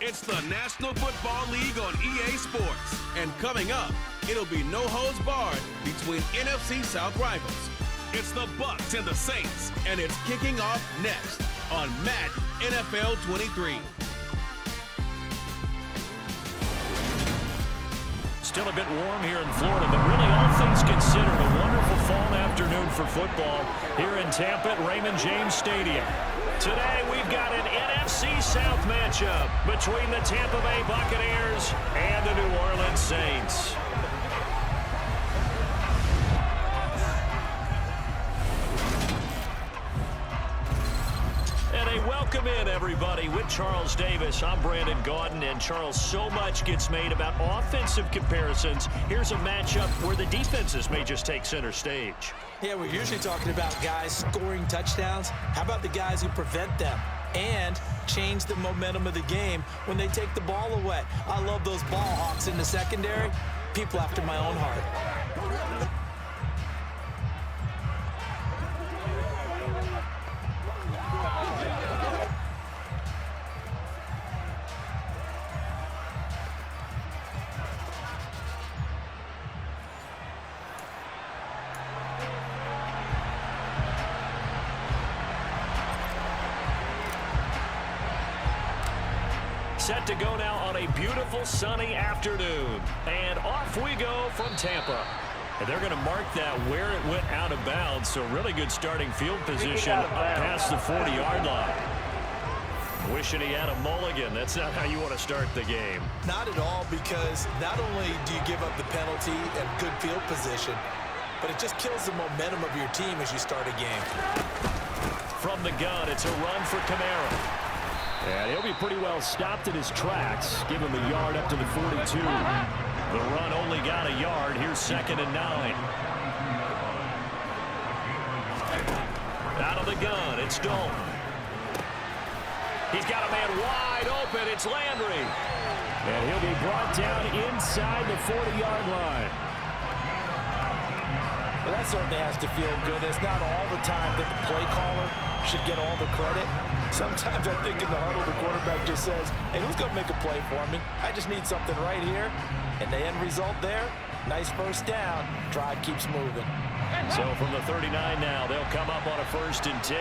It's the National Football League on EA Sports. And coming up, it'll be no holds barred between NFC South rivals. It's the Bucs and the Saints, and it's kicking off next on Madden NFL 23. Still a bit warm here in Florida, but really all things considered, a wonderful fall afternoon for football here in Tampa at Raymond James Stadium. Today we've got an NFC South matchup between the Tampa Bay Buccaneers and the New Orleans Saints. Welcome in, everybody. With Charles Davis, I'm Brandon Gaudin, and Charles, so much gets made about offensive comparisons. Here's a matchup where the defenses may just take center stage. Yeah, we're usually talking about guys scoring touchdowns. How about the guys who prevent them and change the momentum of the game when they take the ball away? I love those ball hawks in the secondary. People after my own heart. Set to go now on a beautiful sunny afternoon. And off we go from Tampa. And they're going to mark that where it went out of bounds. So really good starting field position up past the 40-yard line. Wishing he had a mulligan. That's not how you want to start the game. Not at all, because not only do you give up the penalty and good field position, but it just kills the momentum of your team as you start a game. From the gun, it's a run for Kamara. And he'll be pretty well stopped in his tracks. Give him a yard up to the 42. The run only got a yard. Here's 2nd and 9. Out of the gun, it's Dalton. He's got a man wide open. It's Landry. And he'll be brought down inside the 40-yard line. Well, that certainly has to feel good. It's not all the time that the play caller should get all the credit. Sometimes I think in the huddle, the quarterback just says, hey, who's going to make a play for me? I just need something right here. And the end result there, nice first down. Drive keeps moving. So from the 39 now, they'll come up on a 1st and 10.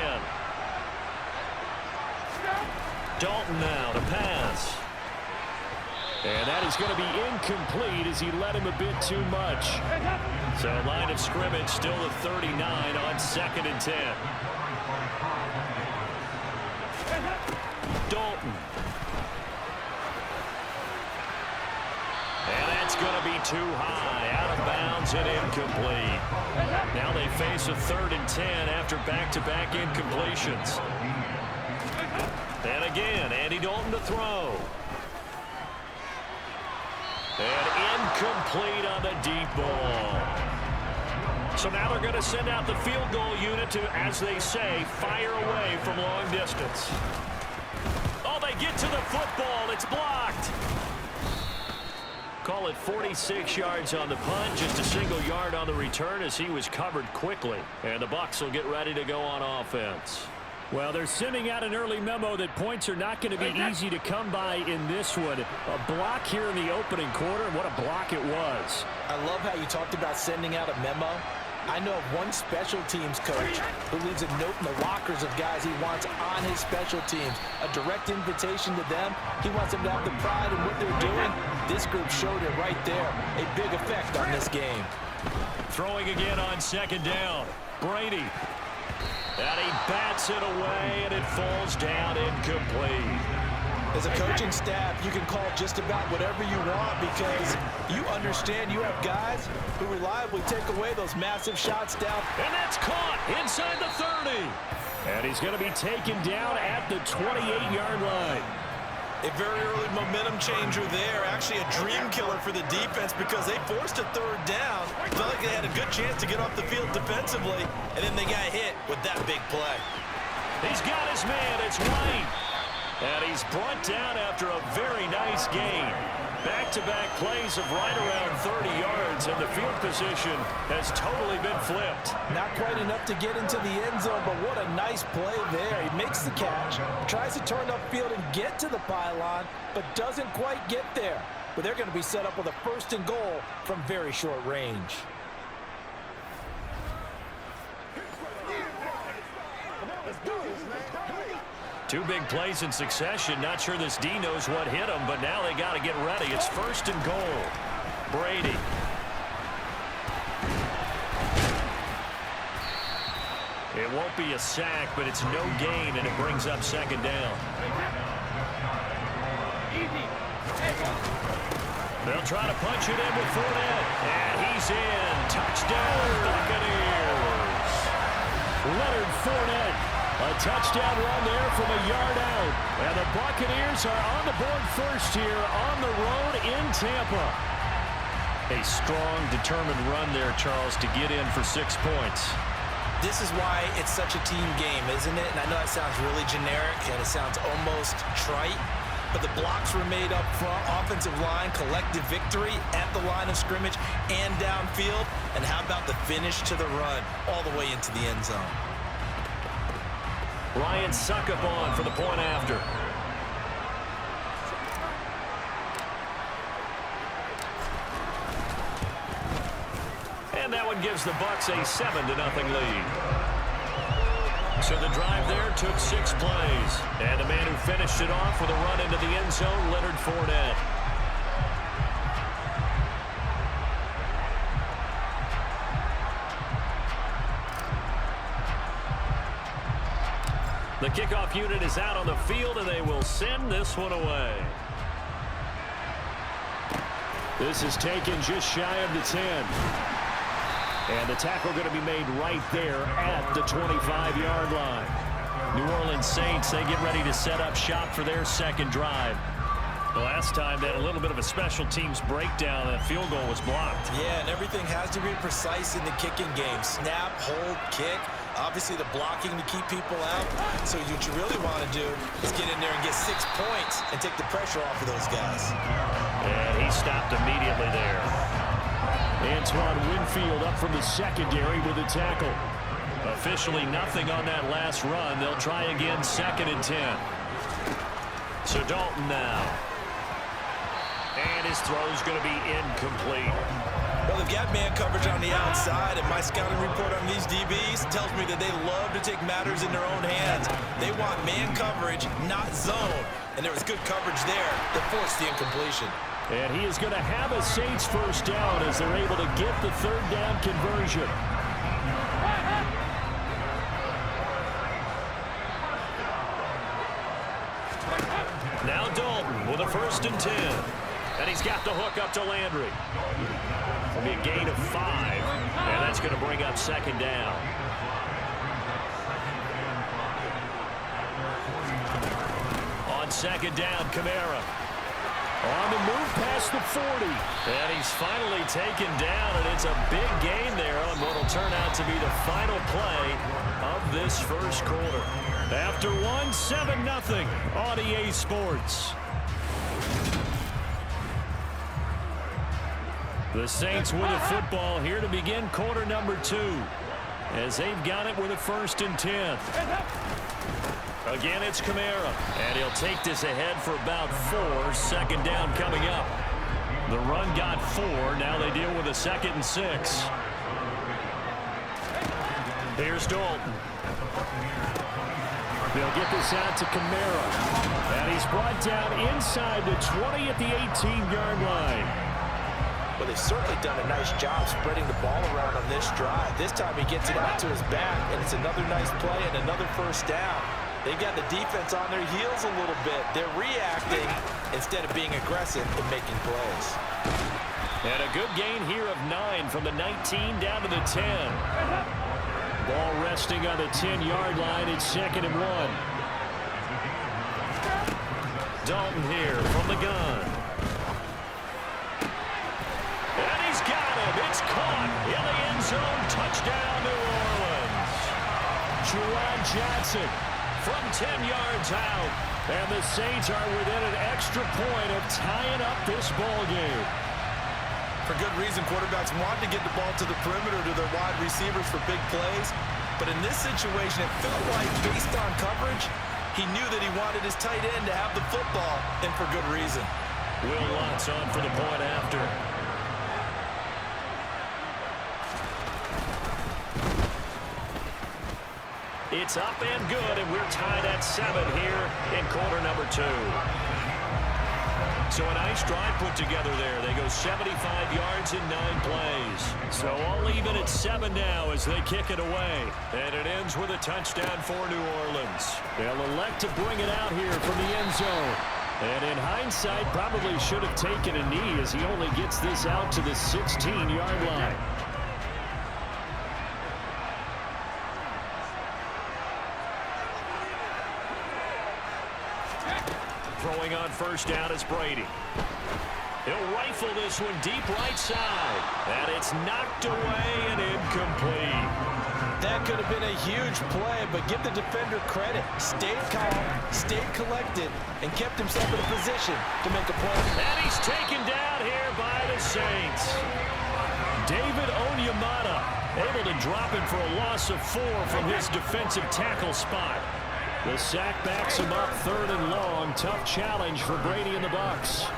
Dalton now to pass. And that is going to be incomplete as he led him a bit too much. So line of scrimmage still at 39 on 2nd and 10. Dalton. And that's going to be too high. Out of bounds and incomplete. Now they face a 3rd and 10 after back-to-back incompletions. And again, Andy Dalton to throw. And incomplete on the deep ball. So now they're going to send out the field goal unit to, as they say, fire away from long distance. Oh, they get to the football. It's blocked. Call it 46 yards on the punt, just a single yard on the return as he was covered quickly. And the Bucs will get ready to go on offense. Well, they're sending out an early memo that points are not going to be easy to come by in this one. A block here in the opening quarter, and what a block it was. I love how you talked about sending out a memo. I know of one special teams coach who leaves a note in the lockers of guys he wants on his special teams. A direct invitation to them. He wants them to have the pride in what they're doing. This group showed it right there. A big effect on this game. Throwing again on 2nd down. Brady. And he bats it away, and it falls down incomplete. As a coaching staff, you can call just about whatever you want because you understand you have guys who reliably take away those massive shots down. And that's caught inside the 30. And he's going to be taken down at the 28-yard line. A very early momentum changer there. Actually a dream killer for the defense because they forced a 3rd down. Felt like they had a good chance to get off the field defensively, and then they got hit with that big play. He's got his man. It's White. And he's brought down after a very nice gain. Back-to-back plays of right around 30 yards, and the field position has totally been flipped. Not quite enough to get into the end zone, but what a nice play there. He makes the catch, tries to turn upfield and get to the pylon, but doesn't quite get there. But they're going to be set up with a 1st and goal from very short range. Two big plays in succession. Not sure this D knows what hit him, but now they got to get ready. It's 1st and goal. Brady. It won't be a sack, but it's no gain, and it brings up 2nd down. They'll try to punch it in with Fournette. And he's in. Touchdown, Buccaneers. Leonard Fournette. A touchdown run there from a yard out. And the Buccaneers are on the board first here on the road in Tampa. A strong, determined run there, Charles, to get in for 6 points. This is why it's such a team game, isn't it? And I know that sounds really generic and it sounds almost trite, but the blocks were made up front, offensive line, collective victory at the line of scrimmage and downfield. And how about the finish to the run all the way into the end zone? Ryan Succop for the point after. And that one gives the Bucs a 7-0 lead. So the drive there took 6 plays. And the man who finished it off with a run into the end zone, Leonard Fournette. The kickoff unit is out on the field, and they will send this one away. This is taken just shy of the 10. And the tackle going to be made right there at the 25-yard line. New Orleans Saints, they get ready to set up shop for their 2nd drive. The last time they had a little bit of a special teams breakdown, that field goal was blocked. Yeah, and everything has to be precise in the kicking game. Snap, hold, kick. Obviously, the blocking to keep people out. So what you really want to do is get in there and get 6 points and take the pressure off of those guys. And he stopped immediately there. Antoine Winfield up from the secondary with a tackle. Officially nothing on that last run. They'll try again 2nd and 10. So Dalton now. And his throw's going to be incomplete. Well, they've got man coverage on the outside, and my scouting report on these DBs tells me that they love to take matters in their own hands. They want man coverage, not zone. And there was good coverage there that forced the incompletion. And he is going to have a Saints 1st down as they're able to get the 3rd down conversion. Now Dalton with a 1st and 10. And he's got the hook up to Landry. It'll be a gain of 5. And that's going to bring up 2nd down. On 2nd down, Kamara. On the move past the 40. And he's finally taken down, and it's a big gain there on what will turn out to be the final play of this 1st quarter. After 7-0 on EA Sports. The Saints with the football here to begin quarter number 2. As they've got it with a 1st and 10. Again, it's Kamara. And he'll take this ahead for about 4. 2nd down coming up. The run got 4. Now they deal with a 2nd and 6. Here's Dalton. They'll get this out to Kamara. And he's brought down inside the 20 at the 18-yard line. Well, they've certainly done a nice job spreading the ball around on this drive. This time he gets it out to his back, and it's another nice play and another 1st down. They've got the defense on their heels a little bit. They're reacting instead of being aggressive and making plays. And a good gain here of 9 from the 19 down to the 10. Ball resting on the 10-yard line. It's 2nd and 1. Dalton here from the gun. And he's got him. It's caught in the end zone. Touchdown, New Orleans. Juwan Johnson from 10 yards out. And the Saints are within an extra point of tying up this ball game. For good reason, quarterbacks want to get the ball to the perimeter to their wide receivers for big plays. But in this situation, it felt like, based on coverage, he knew that he wanted his tight end to have the football, and for good reason. Will Lutz on for the point after. It's up and good, and we're tied at 7 here in quarter number 2. So a nice drive put together there. They go 75 yards in 9 plays. So all even at 7 now as they kick it away. And it ends with a touchdown for New Orleans. They'll elect to bring it out here from the end zone. And in hindsight, probably should have taken a knee as he only gets this out to the 16-yard line. Throwing on first down is Brady. He'll rifle this one deep right side. And it's knocked away and incomplete. That could have been a huge play, but give the defender credit. Stayed calm, stayed collected, and kept himself in a position to make a play. And he's taken down here by the Saints. David Onyemata able to drop him for a loss of 4 from his defensive tackle spot. The sack backs him up 3rd and long. Tough challenge for Brady and the Bucs.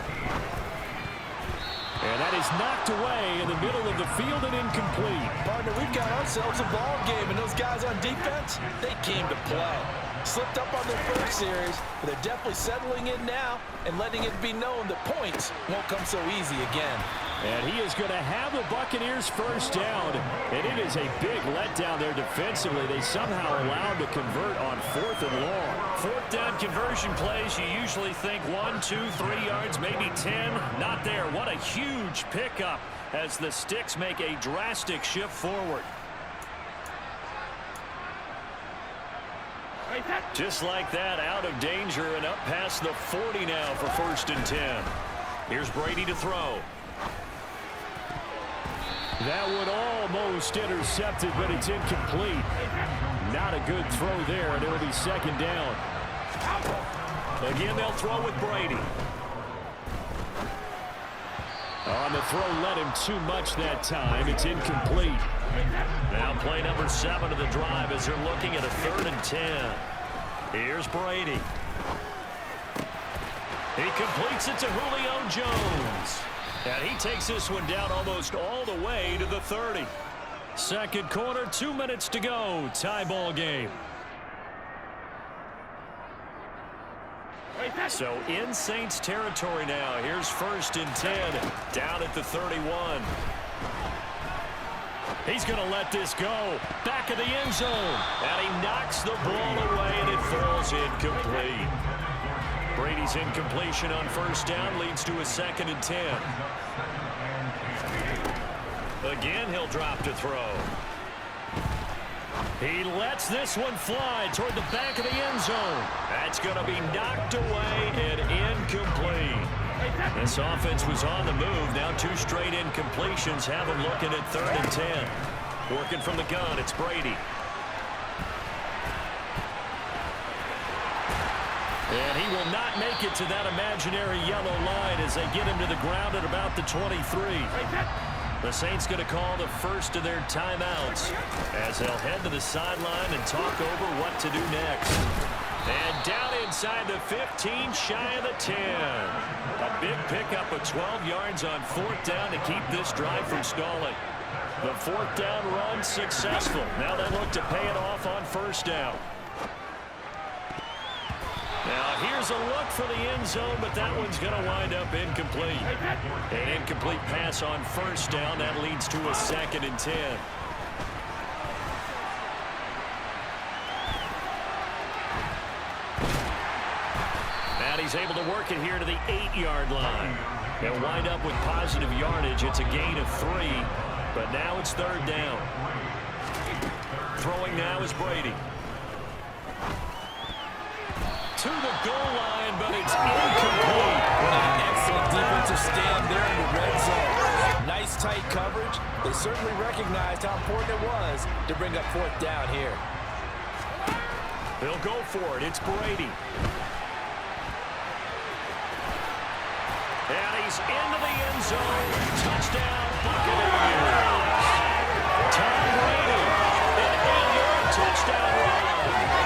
And that is knocked away in the middle of the field and incomplete. Partner, we've got ourselves a ball game, and those guys on defense, they came to play. Slipped up on their first series, but they're definitely settling in now and letting it be known that points won't come so easy again. And he is going to have the Buccaneers first down. And it is a big letdown there defensively. They somehow allowed to convert on 4th and long. 4th down conversion plays, you usually think 1, 2, 3 yards, maybe 10. Not there. What a huge pickup as the Sticks make a drastic shift forward. Just like that, out of danger and up past the 40 now for 1st and 10. Here's Brady to throw. That one almost intercepted, but it's incomplete. Not a good throw there, and it'll be 2nd down. Again, they'll throw with Brady. On the throw, led him too much that time. It's incomplete. Now play number 7 of the drive as they're looking at a 3rd and 10. Here's Brady. He completes it to Julio Jones. And he takes this one down almost all the way to the 30. 2nd quarter, 2 minutes to go. Tie ball game. So in Saints territory now. Here's 1st and 10. Down at the 31. He's going to let this go. Back of the end zone. And he knocks the ball away, and it falls incomplete. Brady's incompletion on 1st down leads to a 2nd and 10. Again, he'll drop to throw. He lets this one fly toward the back of the end zone. That's going to be knocked away and incomplete. This offense was on the move. Now 2 straight incompletions have him looking at 3rd and 10. Working from the gun, it's Brady. And he will not make it to that imaginary yellow line as they get him to the ground at about the 23. The Saints going to call the first of their timeouts as they'll head to the sideline and talk over what to do next. And down inside the 15, shy of the 10. A big pickup of 12 yards on 4th down to keep this drive from stalling. The 4th down run successful. Now they look to pay it off on 1st down. Now here's a look for the end zone, but that one's going to wind up incomplete. An incomplete pass on 1st down. That leads to a 2nd and 10. And he's able to work it here to the 8-yard line. They'll wind up with positive yardage. It's a gain of 3, but now it's 3rd down. Throwing now is Brady. To the goal line, but it's incomplete. What an excellent defensive stand there in the red zone. Nice tight coverage. They certainly recognized how important it was to bring up 4th down here. They'll go for it. It's Brady. And he's into the end zone. Touchdown, Buccaneers. Tom Brady, an 8-yard touchdown run.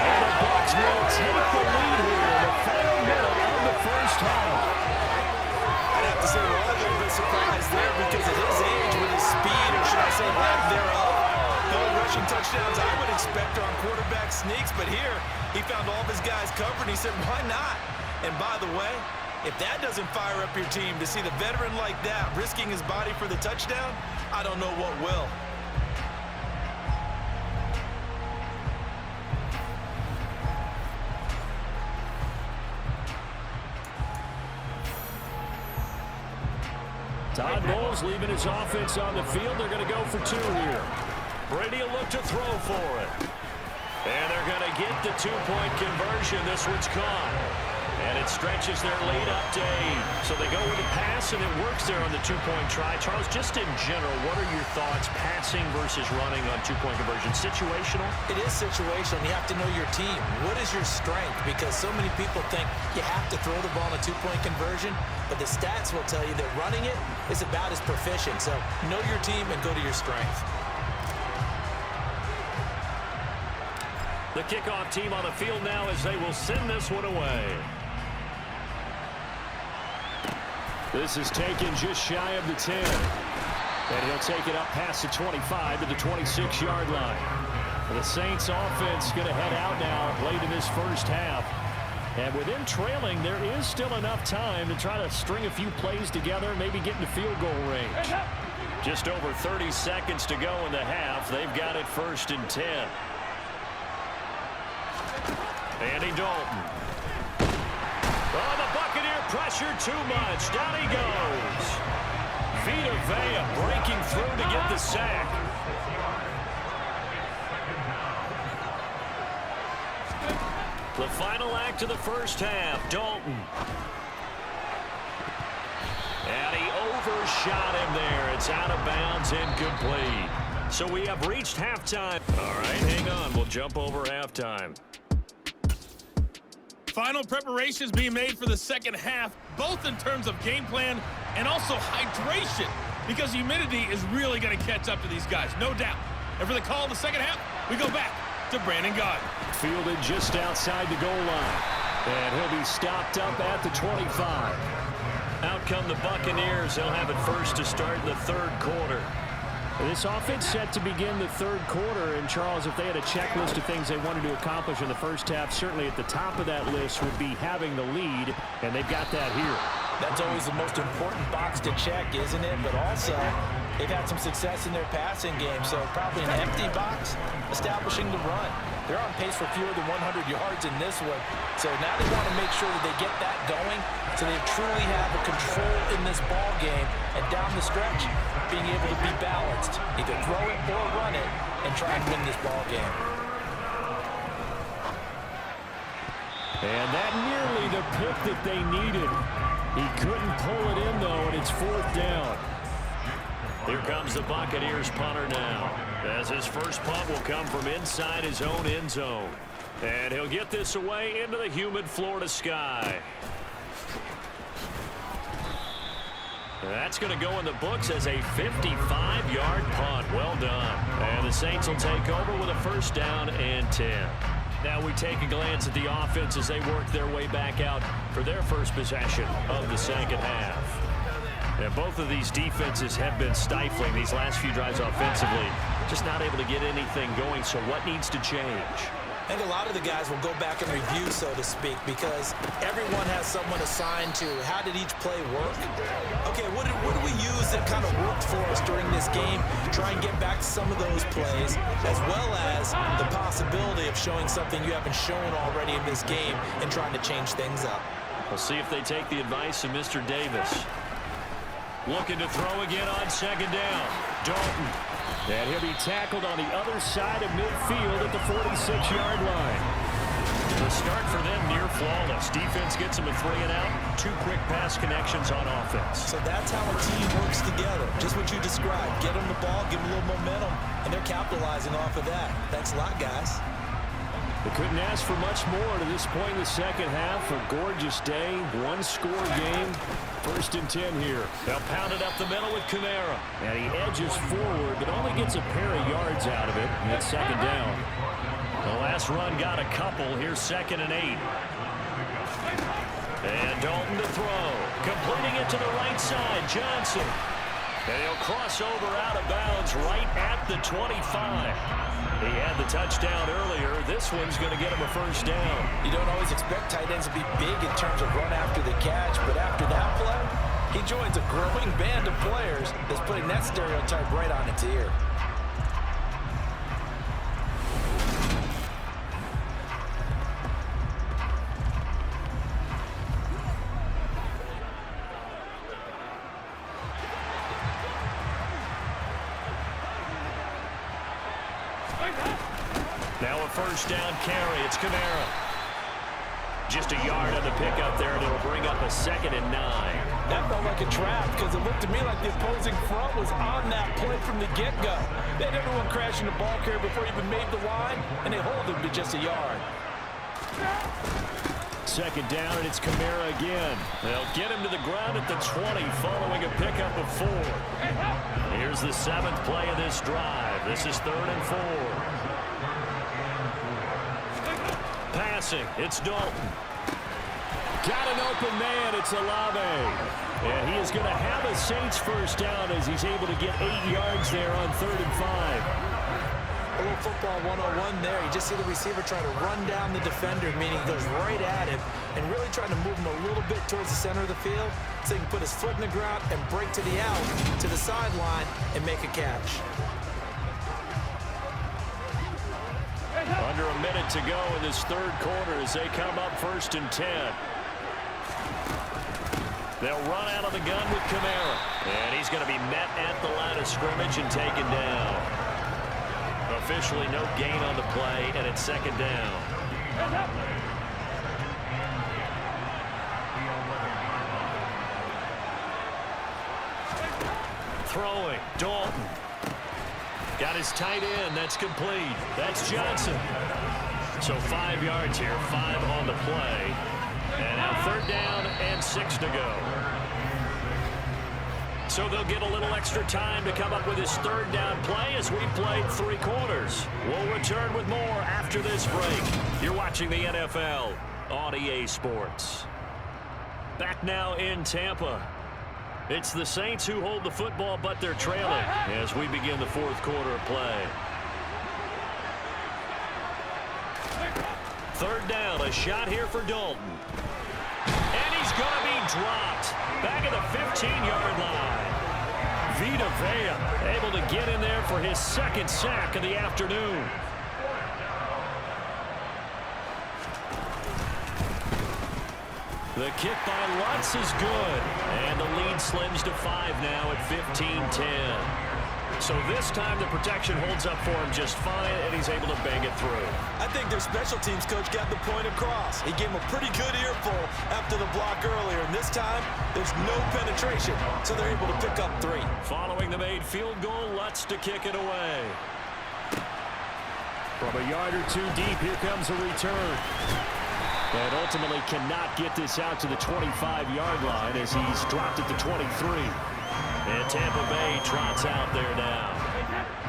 And the Bucs will take the lead here in the final minute of the first half. I'd have to say we're all a little bit surprised there because at his age, with his speed, or should I say lack thereof, no rushing touchdowns I would expect on quarterback sneaks, but here he found all of his guys covered and he said, why not? And by the way, if that doesn't fire up your team to see the veteran like that risking his body for the touchdown, I don't know what will. Todd Bowles leaving his offense on the field. They're going to go for 2 here. Brady will look to throw for it. And they're going to get the 2-point conversion. This one's caught. And it stretches their lead up to 8. So they go with a pass, and it works there on the 2-point try. Charles, just in general, what are your thoughts passing versus running on 2-point conversion? Situational? It is situational. You have to know your team. What is your strength? Because so many people think you have to throw the ball in a 2-point conversion, but the stats will tell you that running it is about as proficient. So know your team and go to your strength. The kickoff team on the field now as they will send this one away. This is taken just shy of the 10. And he'll take it up past the 25 to the 26-yard line. The Saints offense going to head out now late in this first half. And with them trailing, there is still enough time to try to string a few plays together, maybe get into field goal range. Just over 30 seconds to go in the half. They've got it 1st and 10. Andy Dalton. Oh, the Buccaneer pressure too much. Down he goes. Vita Vea breaking through to get the sack. The final act of the first half. Dalton. And he overshot him there. It's out of bounds, incomplete. So we have reached halftime. All right, hang on. We'll jump over halftime. Final preparations being made for the second half, both in terms of game plan and also hydration, because humidity is really going to catch up to these guys, no doubt. And for the call of the second half, we go back to Brandon Gaudin. Fielded just outside the goal line. And he'll be stopped up at the 25. Out come the Buccaneers. They'll have it first to start the third quarter. This offense set to begin the third quarter. And, Charles, if they had a checklist of things they wanted to accomplish in the first half, certainly at the top of that list would be having the lead, and they've got that here. That's always the most important box to check, isn't it? But also, they've had some success in their passing game, so probably an empty box, establishing the run. They're on pace for fewer than 100 yards in this one, so now they want to make sure that they get that going so they truly have a control in this ball game, and down the stretch, being able to be balanced, either throw it or run it, and try and win this ball game. And that nearly the pick that they needed. He couldn't pull it in, though, and it's 4th down. Here comes the Buccaneers punter now, as his first punt will come from inside his own end zone. And he'll get this away into the humid Florida sky. That's going to go in the books as a 55-yard punt. Well done. And the Saints will take over with a 1st down and 10. Now we take a glance at the offense as they work their way back out for their first possession of the second half. And both of these defenses have been stifling these last few drives offensively. Just not able to get anything going, so what needs to change? I think a lot of the guys will go back and review, so to speak, because everyone has someone assigned to how did each play work. Okay, what did we use that kind of worked for us during this game? Try and get back to some of those plays, as well as the possibility of showing something you haven't shown already in this game and trying to change things up. We'll see if they take the advice of Mr. Davis. Looking to throw again on 2nd down. Dalton. And he'll be tackled on the other side of midfield at the 46-yard line. The start for them near flawless. Defense gets them a 3 and out. 2 quick pass connections on offense. So that's how a team works together. Just what you described. Get them the ball, give them a little momentum, and they're capitalizing off of that. Thanks a lot, guys. They couldn't ask for much more to this point in the second half. A gorgeous day, one-score game. 1st and 10 here. They'll pound it up the middle with Kamara. And he edges forward, but only gets a pair of yards out of it. And it's 2nd down. The last run got a couple. Here's 2nd and 8. And Dalton to throw. Completing it to the right side. Johnson. And he'll cross over out of bounds right at the 25. He had the touchdown earlier. This one's going to get him a 1st down. You don't always expect tight ends to be big in terms of run after the catch, but after that play, he joins a growing band of players that's putting that stereotype right on its ear. Now a 1st down carry. It's Kamara. Just a yard on the pickup there, and it'll bring up a 2nd and 9. That felt like a trap because it looked to me like the opposing front was on that play from the get-go. They had everyone crashing the ball carrier before he even made the line, and they hold him to just a yard. 2nd down, and it's Kamara again. They'll get him to the ground at the 20 following a pickup of 4. Here's the 7th play of this drive. This is 3rd and 4. Passing, it's Dalton. Got an open man, it's Olave. And he is going to have a Saints 1st down as he's able to get 8 yards there on 3rd and 5. A little football 101 there. You just see the receiver try to run down the defender, meaning he goes right at him and really trying to move him a little bit towards the center of the field so he can put his foot in the ground and break to the out, to the sideline, and make a catch. Under a minute to go in this 3rd quarter as they come up 1st and 10. They'll run out of the gun with Kamara. And he's going to be met at the line of scrimmage and taken down. Officially no gain on the play, and it's 2nd down. Throwing, Dalton. Got his tight end. That's complete. That's Johnson. So 5 yards here, 5 on the play. And now 3rd down and 6 to go. So they'll get a little extra time to come up with his 3rd down play as we played 3 quarters. We'll return with more after this break. You're watching the NFL on EA Sports. Back now in Tampa. It's the Saints who hold the football, but they're trailing as we begin the 4th quarter of play. 3rd down, a shot here for Dalton. And he's going to be dropped back at the 15-yard line. Vita Vea able to get in there for his 2nd sack of the afternoon. The kick by Lutz is good. And the lead slims to 5 now at 15-10. So this time the protection holds up for him just fine, and he's able to bang it through. I think their special teams coach got the point across. He gave him a pretty good earful after the block earlier, and this time there's no penetration, so they're able to pick up 3. Following the made field goal, Lutz to kick it away. From a yard or 2 deep, here comes a return. And ultimately cannot get this out to the 25-yard line as he's dropped at the 23. And Tampa Bay trots out there now.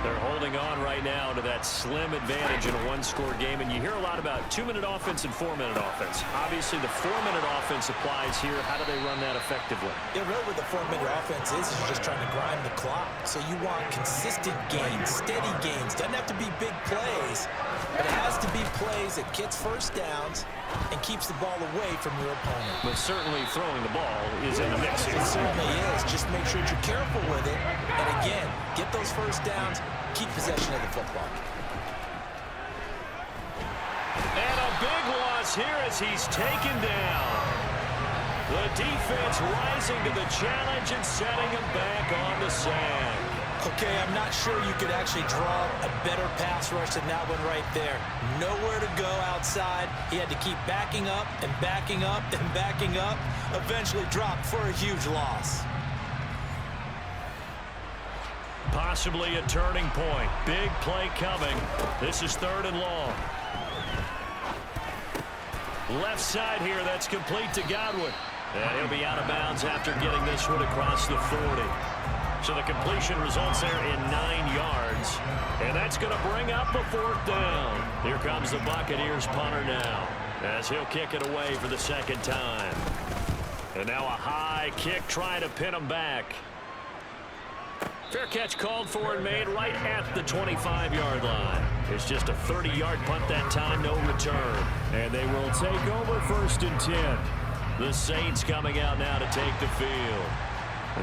They're holding on right now to that slim advantage in a one-score game. And you hear a lot about 2-minute offense and 4-minute offense. Obviously, the 4-minute offense applies here. How do they run that effectively? Yeah, really what the 4-minute offense is you're just trying to grind the clock. So you want consistent gains, steady gains. Doesn't have to be big plays, but it has to be plays that gets first downs and keeps the ball away from your opponent. But certainly throwing the ball is in the mix here. It certainly is. Just make sure that you're careful with it. And again, get those first downs, keep possession of the football. And a big loss here as he's taken down. The defense rising to the challenge and setting him back on the sand. Okay, I'm not sure you could actually draw a better pass rush than that one right there. Nowhere to go outside. He had to keep backing up and backing up and backing up. Eventually dropped for a huge loss. Possibly a turning point. Big play coming. This is 3rd and long. Left side here, that's complete to Godwin. And he'll be out of bounds after getting this one across the 40. So the completion results there in 9 yards. And that's going to bring up a 4th down. Here comes the Buccaneers punter now, as he'll kick it away for the 2nd time. And now a high kick trying to pin him back. Fair catch called for and made right at the 25-yard line. It's just a 30-yard punt that time, no return. And they will take over 1st and 10. The Saints coming out now to take the field.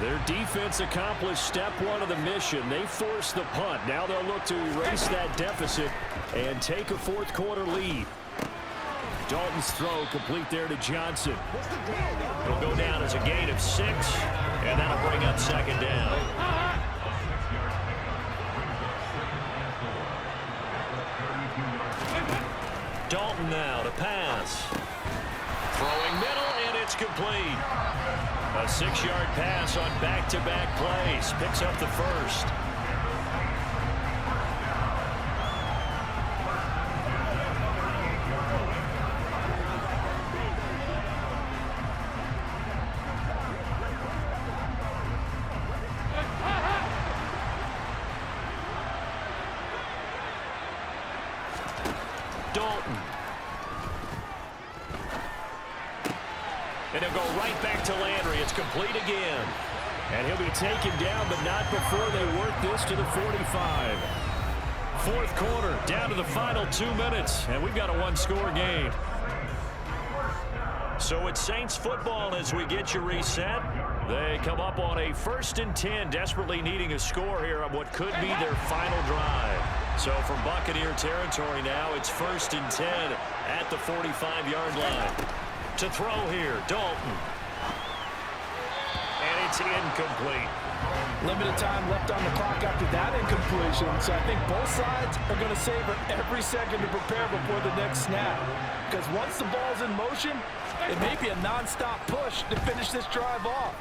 Their defense accomplished step 1 of the mission. They forced the punt. Now they'll look to erase that deficit and take a 4th quarter lead. Dalton's throw complete there to Johnson. It'll go down as a gain of 6, and that'll bring up 2nd down. Dalton now to pass. Throwing middle, and it's complete. A 6-yard pass on back-to-back plays. Picks up the 1st. Dalton. And he'll go right back to Landry. It's complete again. And he'll be taken down, but not before they work this to the 45. 4th quarter, down to the final 2 minutes. And we've got a 1-score game. So it's Saints football as we get you reset. They come up on a 1st and 10, desperately needing a score here on what could be their final drive. So from Buccaneer territory now, it's 1st and 10 at the 45-yard line. To throw here, Dalton. And it's incomplete. Limited time left on the clock after that incompletion, so I think both sides are going to savor every second to prepare before the next snap. Because once the ball's in motion, it may be a non-stop push to finish this drive off.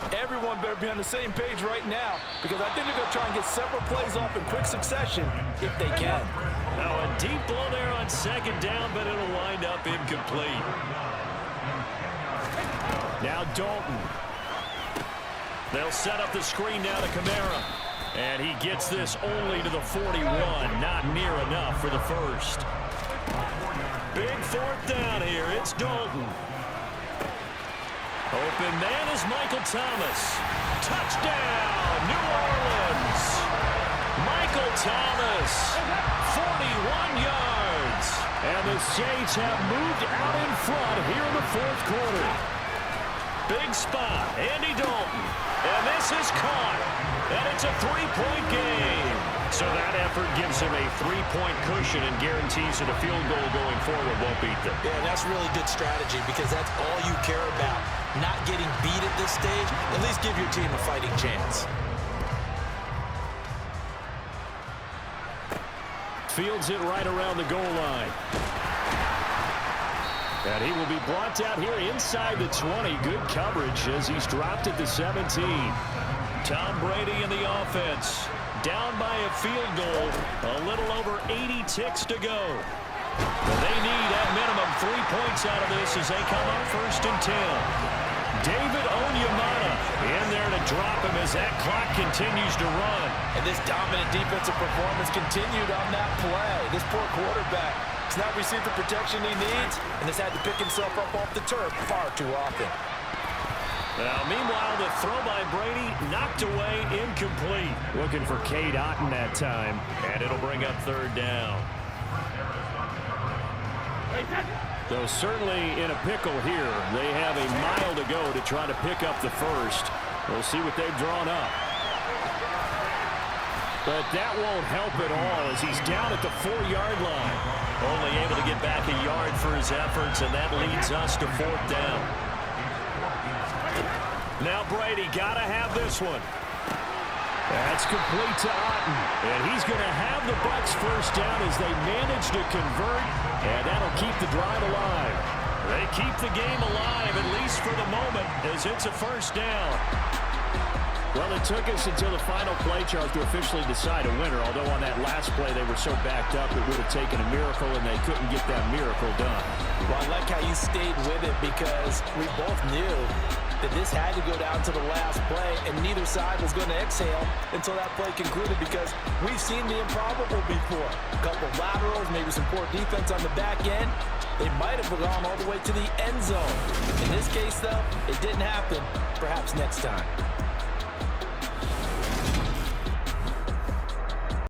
Everyone better be on the same page right now, because I think they're going to try and get several plays off in quick succession if they can. Now a deep blow there on 2nd down, but it'll wind up incomplete. Now Dalton. They'll set up the screen now to Kamara. And he gets this only to the 41. Not near enough for the 1st. Big 4th down here. It's Dalton. Open man is Michael Thomas. Touchdown, New Orleans. Michael Thomas, 41 yards. And the Saints have moved out in front here in the 4th quarter. Big spot, Andy Dalton. And this is caught. And it's a 3-point game. So that effort gives him a 3-point cushion and guarantees that a field goal going forward won't beat them. Yeah, that's really good strategy because that's all you care about. Not getting beat at this stage. At least give your team a fighting chance. Fields it right around the goal line. And he will be brought down here inside the 20. Good coverage as he's dropped at the 17. Tom Brady in the offense. Down by a field goal. A little over 80 ticks to go. They need at minimum 3 points out of this as they come up 1st and 10. David Onyemata in there to drop him as that clock continues to run. And this dominant defensive performance continued on that play. This poor quarterback has not received the protection he needs and has had to pick himself up off the turf far too often. Now, meanwhile, the throw by Brady knocked away, incomplete. Looking for Cade Otton that time, and it'll bring up 3rd down. So certainly in a pickle here. They have a mile to go to try to pick up the 1st. We'll see what they've drawn up. But that won't help at all as he's down at the 4-yard line. Only able to get back a yard for his efforts, and that leads us to 4th down. Now Brady got to have this one. That's complete to Otton. And he's going to have the Bucs 1st down as they manage to convert, and that'll keep the drive alive. They keep the game alive, at least for the moment, as it's a 1st down. Well, it took us until the final play charge to officially decide a winner, although on that last play they were so backed up it would have taken a miracle, and they couldn't get that miracle done. Well, I like how you stayed with it because we both knew that this had to go down to the last play, and neither side was going to exhale until that play concluded because we've seen the improbable before. A couple laterals, maybe some poor defense on the back end. They might have gone all the way to the end zone. In this case, though, it didn't happen. Perhaps next time.